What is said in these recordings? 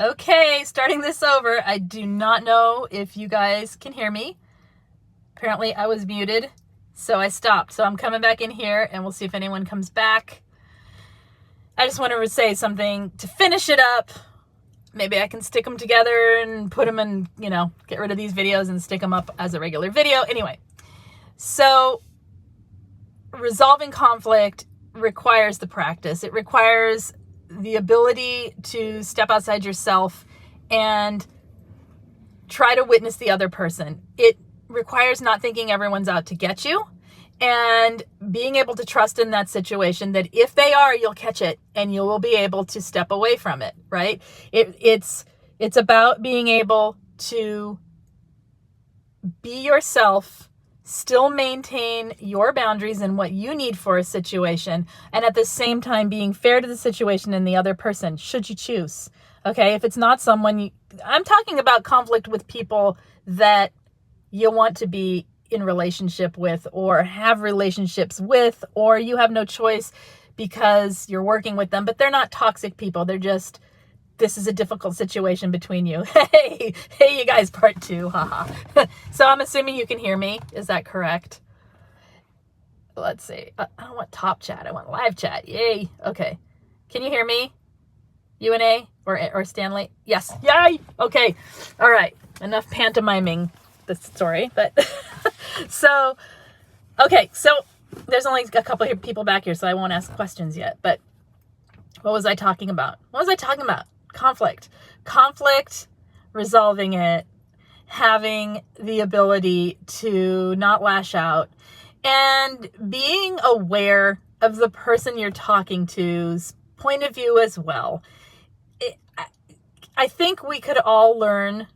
Okay, starting this over. I do not know if you guys can hear me. Apparently I was muted, so I stopped. So I'm coming back in here and we'll see if anyone comes back. I just wanted to say something to finish it up. Maybe I can stick them together and put them in, get rid of these videos and stick them up as a regular video. Anyway, so resolving conflict requires the practice. It requires the ability to step outside yourself and try to witness the other person. It requires not thinking everyone's out to get you and being able to trust in that situation that if they are, you'll catch it and you will be able to step away from it, right? It's about being able to be yourself, still maintain your boundaries and what you need for a situation, and at the same time being fair to the situation and the other person, should you choose. Okay, if it's not someone I'm talking about conflict with people that you want to be in relationship with or have relationships with, or you have no choice because you're working with them, but they're not toxic people. They're just, this is a difficult situation between you. Hey, you guys, part 2, haha. So I'm assuming you can hear me. Is that correct? Let's see. I don't want top chat. I want live chat. Yay. Okay. Can you hear me? UNA or Stanley? Yes. Yay. Okay. All right. Enough pantomiming the story, but so, okay. So there's only a couple of people back here, so I won't ask questions yet, but what was I talking about? Conflict, resolving it, having the ability to not lash out, and being aware of the person you're talking to's point of view as well. I think we could all learn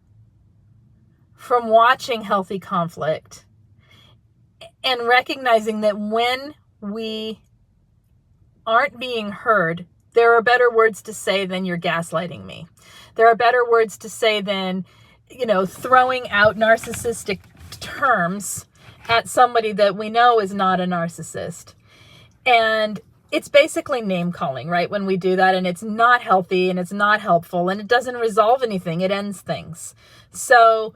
from watching healthy conflict and recognizing that when we aren't being heard, there are better words to say than "you're gaslighting me." There are better words to say than, throwing out narcissistic terms at somebody that we know is not a narcissist. And it's basically name calling, right? When we do that, and it's not healthy and it's not helpful and it doesn't resolve anything. It ends things. So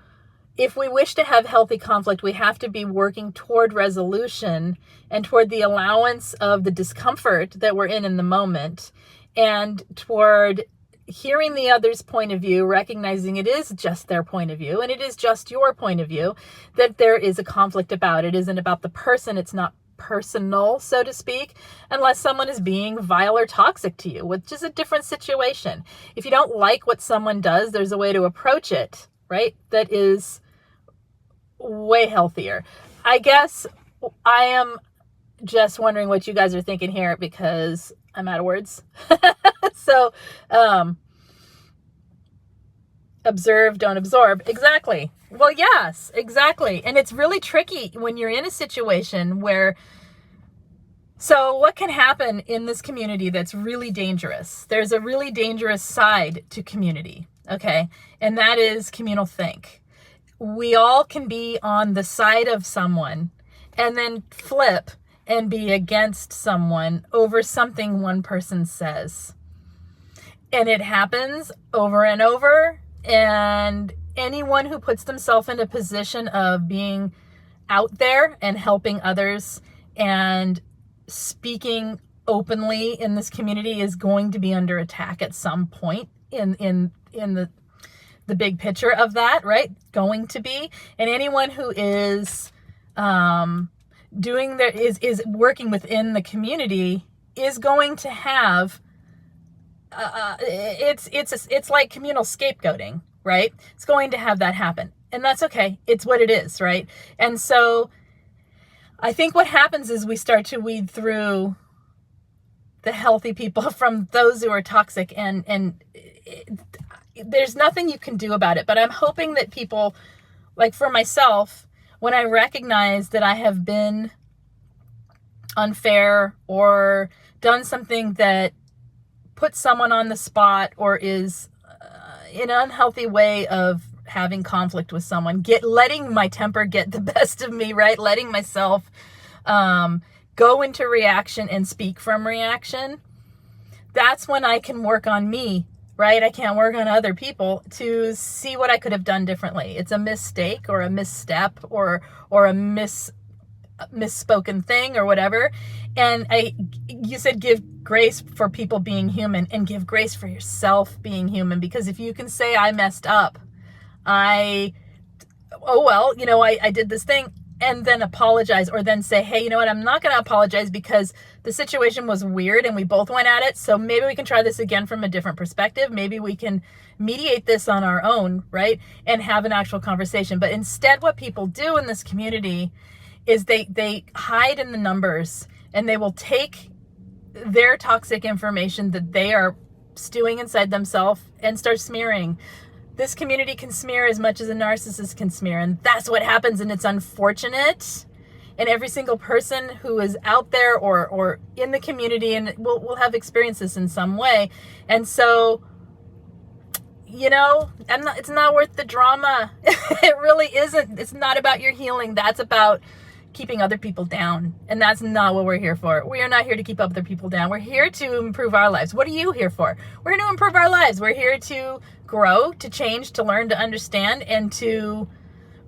if we wish to have healthy conflict, we have to be working toward resolution and toward the allowance of the discomfort that we're in the moment, and toward hearing the other's point of view, recognizing it is just their point of view and it is just your point of view, that there is a conflict about. It isn't about the person. It's not personal, so to speak, unless someone is being vile or toxic to you, which is a different situation. If you don't like what someone does, there's a way to approach it, right? That is way healthier. I guess I am just wondering what you guys are thinking here because I'm out of words. So, observe, don't absorb. Exactly. Well, yes, exactly. And it's really tricky when you're in a situation where, so what can happen in this community that's really dangerous? There's a really dangerous side to community, okay? And that is communal think. We all can be on the side of someone and then flip and be against someone over something one person says. And it happens over and over. And anyone who puts themselves in a position of being out there and helping others and speaking openly in this community is going to be under attack at some point in the big picture of that, right? Going to be. And anyone who is is working within the community is going to have it's like communal scapegoating, right? It's going to have that happen, and that's okay. It's what it is, right? And so I think what happens is we start to weed through the healthy people from those who are toxic, and there's nothing you can do about it. But I'm hoping that people, like for myself, when I recognize that I have been unfair or done something that puts someone on the spot or is in an unhealthy way of having conflict with someone, letting my temper get the best of me, right? Letting myself go into reaction and speak from reaction. That's when I can work on me right? I can't work on other people to see what I could have done differently. It's a mistake or a misstep or a misspoken thing or whatever. And you said give grace for people being human, and give grace for yourself being human, because if you can say I messed up, I did this thing, and then apologize, or then say, hey, you know what, I'm not going to apologize because the situation was weird and we both went at it, so maybe we can try this again from a different perspective. Maybe we can mediate this on our own, right? And have an actual conversation. But instead, what people do in this community is they hide in the numbers, and they will take their toxic information that they are stewing inside themselves and start smearing. This community can smear as much as a narcissist can smear, and that's what happens, and it's unfortunate. And every single person who is out there or in the community and will have experienced this in some way. And so, it's not worth the drama. It really isn't. It's not about your healing. That's about keeping other people down. And that's not what we're here for. We are not here to keep other people down. We're here to improve our lives. What are you here for? We're here to improve our lives. We're here to grow, to change, to learn, to understand, and to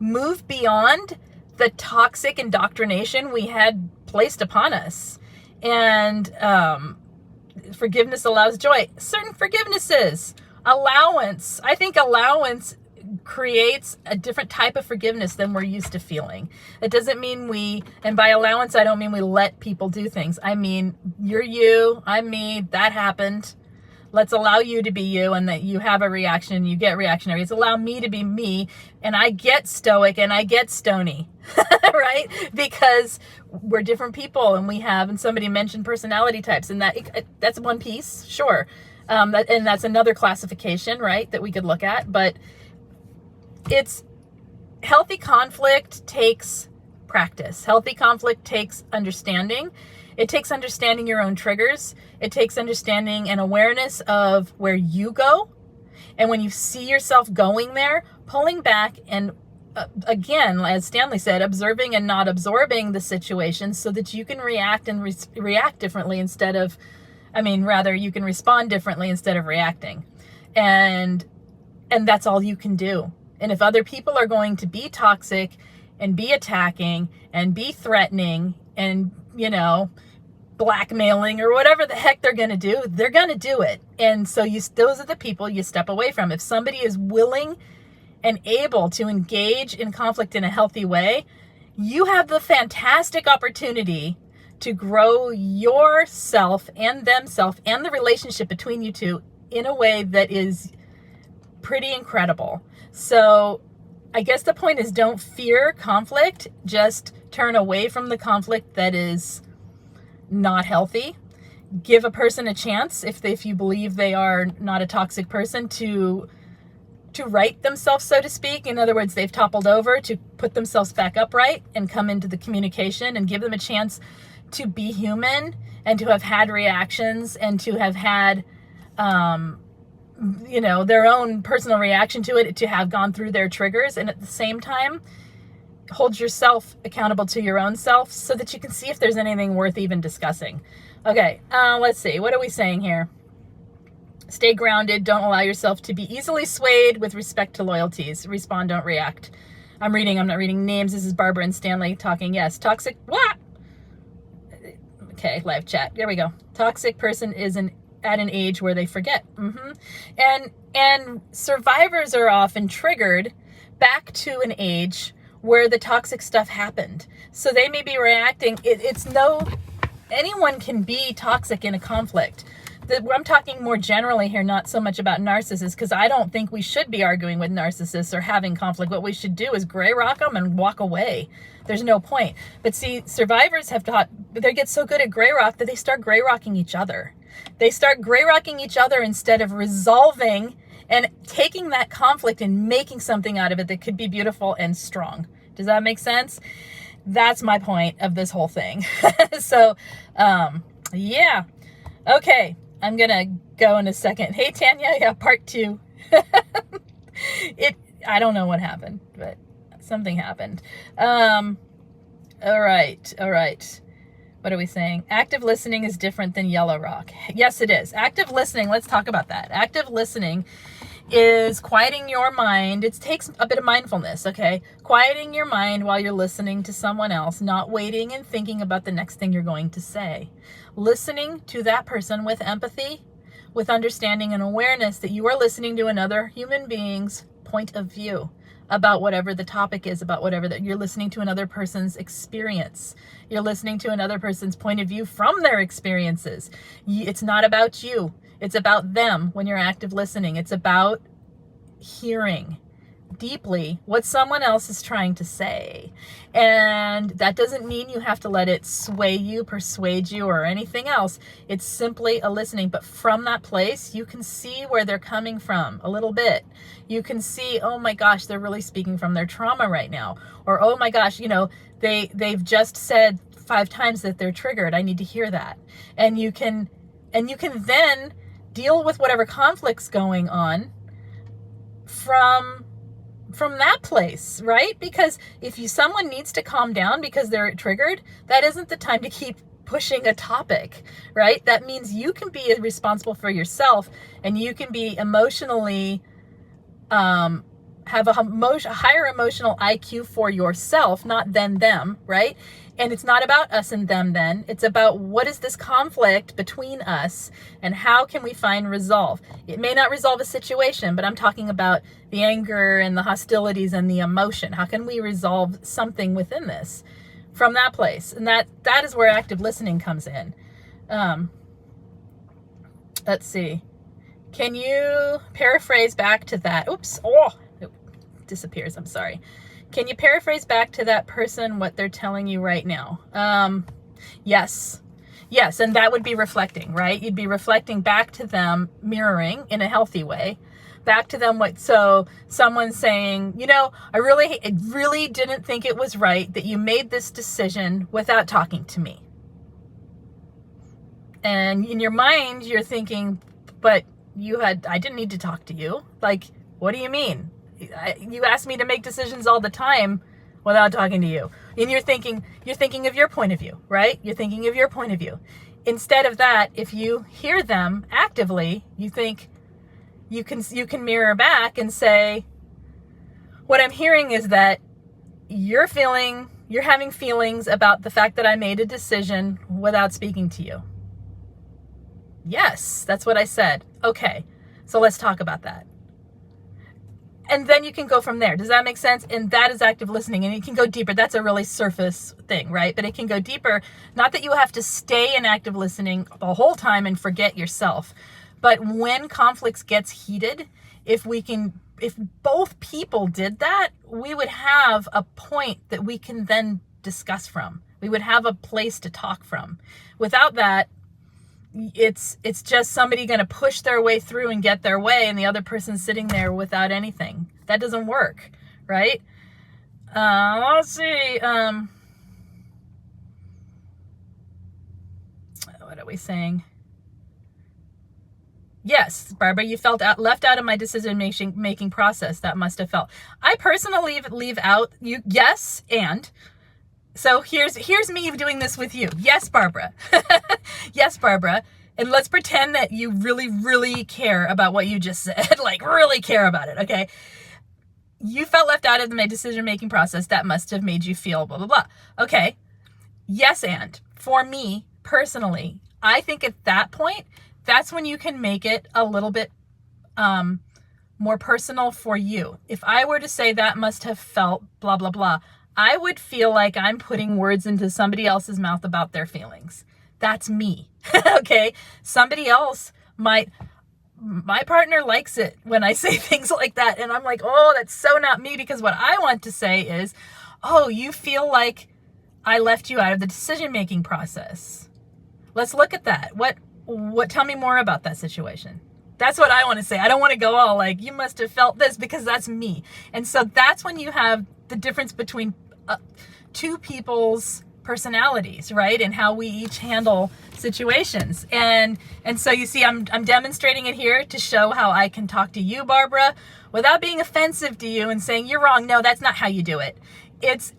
move beyond the toxic indoctrination we had placed upon us. And forgiveness allows joy. Certain forgivenesses, allowance. I think allowance creates a different type of forgiveness than we're used to feeling. It doesn't mean and by allowance, I don't mean we let people do things. I mean, you're you, I'm me, that happened. Let's allow you to be you, and that you have a reaction, you get reactionary. Let's allow me to be me, and I get stoic and I get stony, right? Because we're different people, and somebody mentioned personality types, and that's one piece, sure. And that's another classification, right, that we could look at. But it's healthy conflict takes practice. Healthy conflict takes understanding. It takes understanding your own triggers. It takes understanding and awareness of where you go. And when you see yourself going there, pulling back and, again, as Stanley said, observing and not absorbing the situation so that you can react and react differently you can respond differently instead of reacting. And that's all you can do. And if other people are going to be toxic and be attacking and be threatening and, blackmailing or whatever the heck they're going to do, they're going to do it. And so those are the people you step away from. If somebody is willing and able to engage in conflict in a healthy way, you have the fantastic opportunity to grow yourself and themselves and the relationship between you two in a way that is pretty incredible. So I guess the point is, don't fear conflict. Just turn away from the conflict that is not healthy. Give a person a chance, if you believe they are not a toxic person, to right themselves, so to speak. In other words, they've toppled over, to put themselves back upright and come into the communication, and give them a chance to be human and to have had reactions and to have had their own personal reaction to it, to have gone through their triggers, and at the same time hold yourself accountable to your own self so that you can see if there's anything worth even discussing. Okay, let's see. What are we saying here? Stay grounded. Don't allow yourself to be easily swayed with respect to loyalties. Respond, don't react. I'm not reading names. This is Barbara and Stanley talking. Yes, toxic. What? Okay, live chat. There we go. Toxic person is at an age where they forget. And survivors are often triggered back to an age where the toxic stuff happened. So they may be reacting. Anyone can be toxic in a conflict. I'm talking more generally here, not so much about narcissists, because I don't think we should be arguing with narcissists or having conflict. What we should do is gray rock them and walk away. There's no point. But see, survivors they get so good at gray rock that they start gray rocking each other. They start gray rocking each other instead of resolving and taking that conflict and making something out of it that could be beautiful and strong. Does that make sense? That's my point of this whole thing. So, yeah. Okay. I'm going to go in a second. Hey, Tanya. Yeah, part 2. I don't know what happened, but something happened. All right. What are we saying? Active listening is different than yellow rock. Yes, it is. Active listening, let's talk about that. Active listening is quieting your mind. It takes a bit of mindfulness, okay? Quieting your mind while you're listening to someone else, not waiting and thinking about the next thing you're going to say. Listening to that person with empathy, with understanding and awareness that you are listening to another human being's point of view about whatever the topic is, about whatever that you're listening to another person's experience. You're listening to another person's point of view from their experiences. It's not about you. It's about them when you're active listening. It's about hearing deeply what someone else is trying to say. And that doesn't mean you have to let it sway you, persuade you, or anything else. It's simply a listening. But from that place, you can see where they're coming from a little bit. You can see, oh my gosh, they're really speaking from their trauma right now. Or, oh my gosh, they've just said 5 times that they're triggered. I need to hear that. And you can then deal with whatever conflict's going on from that place, right? Because if someone needs to calm down because they're triggered, that isn't the time to keep pushing a topic, right? That means you can be responsible for yourself, and you can be emotionally, have a higher emotional IQ for yourself, not them, right? And it's not about us and them then. It's about what is this conflict between us and how can we find resolve? It may not resolve a situation, but I'm talking about the anger and the hostilities and the emotion. How can we resolve something within this from that place? And that is where active listening comes in. Let's see. Can you paraphrase back to that? Oops. Oh, it disappears. I'm sorry. Can you paraphrase back to that person what they're telling you right now? Yes. Yes, and that would be reflecting, right? You'd be reflecting back to them, mirroring in a healthy way, back to them so someone's saying, I really didn't think it was right that you made this decision without talking to me. And in your mind, you're thinking, but I didn't need to talk to you. Like, what do you mean? You ask me to make decisions all the time without talking to you. And you're thinking of your point of view, right? You're thinking of your point of view. Instead of that, if you hear them actively, you think you can mirror back and say, what I'm hearing is that you're having feelings about the fact that I made a decision without speaking to you. Yes, that's what I said. Okay, so let's talk about that. And then you can go from there. Does that make sense? And that is active listening. And it can go deeper. That's a really surface thing, right? But it can go deeper. Not that you have to stay in active listening the whole time and forget yourself. But when conflicts gets heated, if both people did that, we would have a point that we can then discuss from. We would have a place to talk from. Without that, it's just somebody going to push their way through and get their way, and the other person's sitting there without anything. That doesn't work, right? Let's see. What are we saying? Yes, Barbara, you felt left out of my decision-making process. That must have felt. I personally leave out you. Yes, and so here's me doing this with you. Yes, Barbara. Yes, Barbara. And let's pretend that you really, really care about what you just said. Like, really care about it, okay? You felt left out of my decision-making process. That must have made you feel blah, blah, blah. Okay. Yes, and for me, personally, I think at that point, that's when you can make it a little bit more personal for you. If I were to say that must have felt blah, blah, blah, I would feel like I'm putting words into somebody else's mouth about their feelings. That's me. Okay. Somebody else my partner likes it when I say things like that. And I'm like, oh, that's so not me, because what I want to say is, oh, you feel like I left you out of the decision-making process. Let's look at that. What, tell me more about that situation. That's what I want to say. I don't want to go all like, you must have felt this, because that's me. And so that's when you have the difference between two people's personalities, right? And how we each handle situations. And so you see, I'm demonstrating it here to show how I can talk to you, Barbara, without being offensive to you and saying, you're wrong. No, that's not how you do it. it's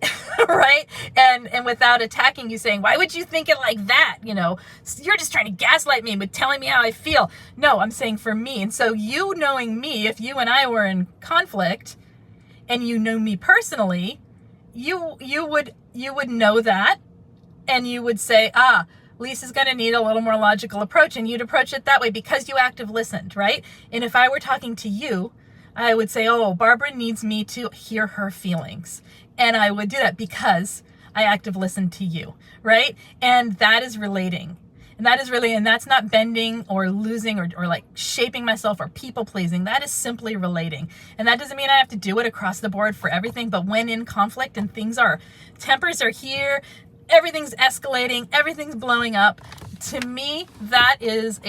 right. And without attacking you, saying, why would you think it like that? You know, you're just trying to gaslight me with telling me how I feel. No, I'm saying for me. And so you knowing me, if you and I were in conflict and you know me personally, you would know that, and you would say, Lisa's going to need a little more logical approach, and you'd approach it that way because you active listened, right? And if I were talking to you, I would say, oh, Barbara needs me to hear her feelings. And I would do that because I active listened to you, right? And that is relating. And that's not bending or losing or like shaping myself or people pleasing. That is simply relating. And that doesn't mean I have to do it across the board for everything, but when in conflict and tempers are here, everything's escalating, everything's blowing up. To me, that is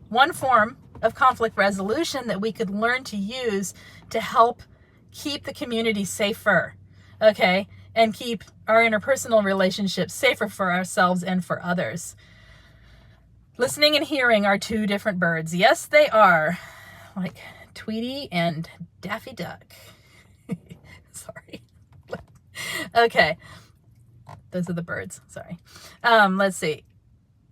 one form of conflict resolution that we could learn to use to help keep the community safer, okay? And keep our interpersonal relationships safer for ourselves and for others. Listening and hearing are two different birds. Yes, they are. Like Tweety and Daffy Duck. Sorry. Okay. Those are the birds. Sorry. Let's see.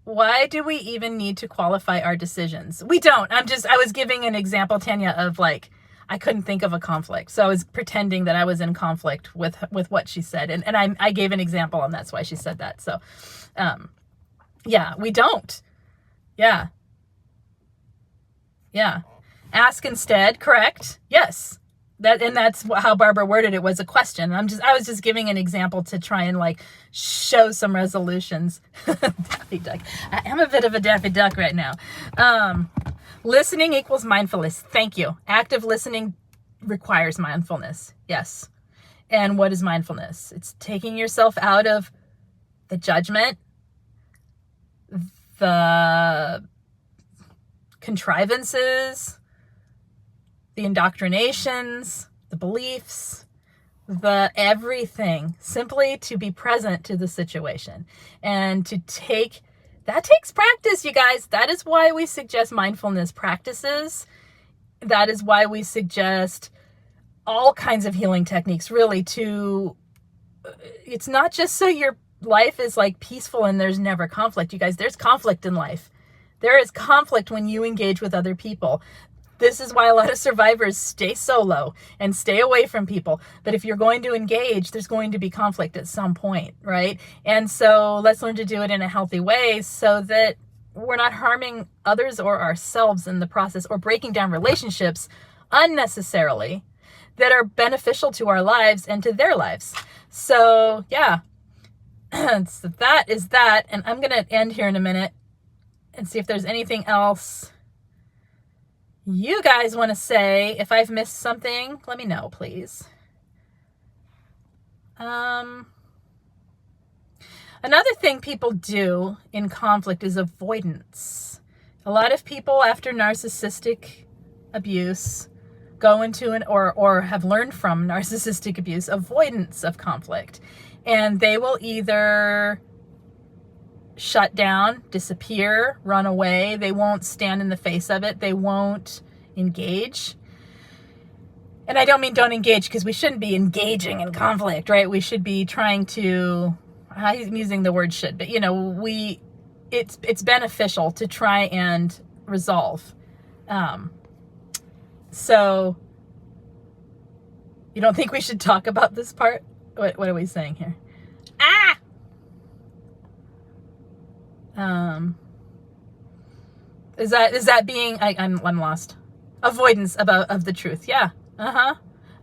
Why do we even need to qualify our decisions? We don't. I was giving an example, Tanya, of like, I couldn't think of a conflict. So I was pretending that I was in conflict with what she said. And I gave an example, and that's why she said that. So, yeah, we don't. Yeah. Ask instead. Correct. Yes. That's how Barbara worded it, was a question. I was just giving an example to try and like show some resolutions. Daffy Duck. I am a bit of a Daffy Duck right now. Listening equals mindfulness. Thank you. Active listening requires mindfulness. Yes. And what is mindfulness? It's taking yourself out of the judgment, the contrivances, the indoctrinations, the beliefs, the everything, simply to be present to the situation. And that takes practice, you guys. That is why we suggest mindfulness practices. That is why we suggest all kinds of healing techniques, really, it's not just so your life is like peaceful and there's never conflict. You guys, there's conflict in life. There is conflict when you engage with other people. This is why a lot of survivors stay solo and stay away from people. But if you're going to engage, there's going to be conflict at some point, right? And so let's learn to do it in a healthy way so that we're not harming others or ourselves in the process, or breaking down relationships unnecessarily that are beneficial to our lives and to their lives. So yeah, so that is that. And I'm going to end here in a minute and see if there's anything else you guys want to say. If I've missed something, let me know, please. Another thing people do in conflict is avoidance. A lot of people after narcissistic abuse go into or have learned from narcissistic abuse, avoidance of conflict. And they will either shut down, disappear, run away. They won't stand in the face of it. They won't engage. And I don't mean don't engage, because we shouldn't be engaging in conflict, right? We should be trying to, I'm using the word should, but it's beneficial to try and resolve. So you don't think we should talk about this part? What are we saying here? Is that being, I'm lost. Avoidance of the truth. Yeah.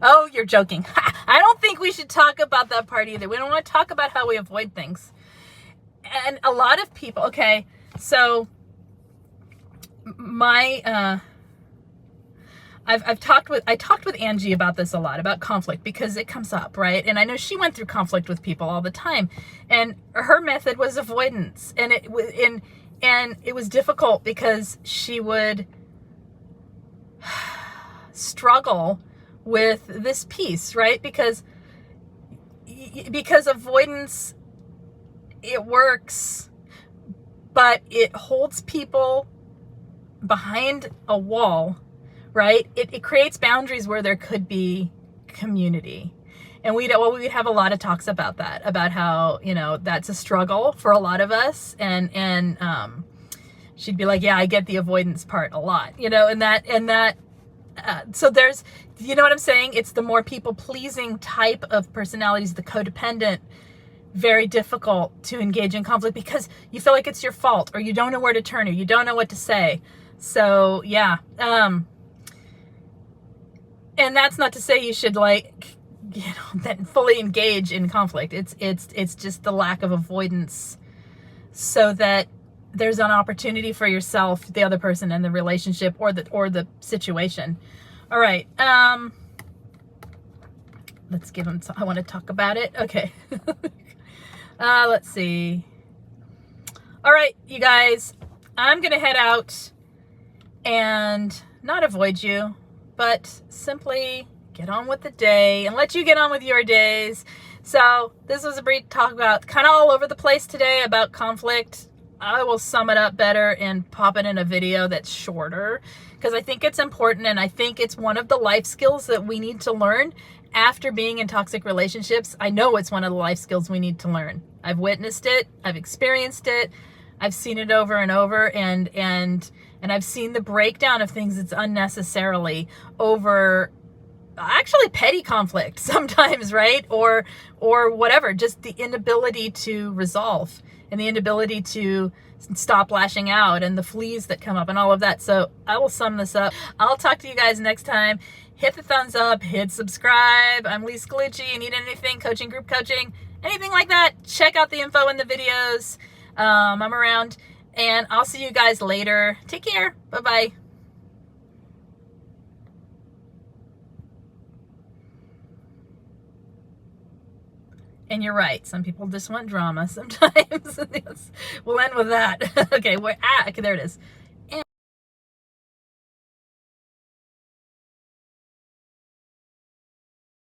Oh, you're joking. I don't think we should talk about that part either. We don't want to talk about how we avoid things. And a lot of people, okay, so I talked with Angie about this a lot, about conflict, because it comes up, right? And I know she went through conflict with people all the time, and her method was avoidance. And it was difficult because she would struggle with this piece, right? Because avoidance, it works, but it holds people behind a wall, right? It creates boundaries where there could be community. And we'd have a lot of talks about that, about how, you know, that's a struggle for a lot of us. And she'd be like, yeah, I get the avoidance part a lot, you know, so there's, you know what I'm saying? It's the more people pleasing type of personalities, the codependent, very difficult to engage in conflict because you feel like it's your fault, or you don't know where to turn, or you don't know what to say. So yeah. And that's not to say you should, like, you know, then fully engage in conflict. It's just the lack of avoidance, so that there's an opportunity for yourself, the other person, and the relationship, or the situation. All right. Let's give them, I want to talk about it. Okay. Let's see. All right, you guys, I'm going to head out and not avoid you, but simply get on with the day and let you get on with your days. So this was a brief talk about, kind of all over the place today, about conflict. I will sum it up better and pop it in a video that's shorter, because I think it's important, and I think it's one of the life skills that we need to learn after being in toxic relationships. I know it's one of the life skills we need to learn. I've witnessed it, I've experienced it, I've seen it over and over, and I've seen the breakdown of things that's unnecessarily over actually petty conflict sometimes, right? Or whatever, just the inability to resolve, and the inability to stop lashing out, and the fleas that come up, and all of that. So I will sum this up. I'll talk to you guys next time. Hit the thumbs up, hit subscribe. I'm Lise Colucci. You need anything, coaching, group coaching, anything like that, check out the info in the videos. I'm around, and I'll see you guys later. Take care. Bye-bye. And you're right. Some people just want drama sometimes. We'll end with that. Okay, okay, there it is.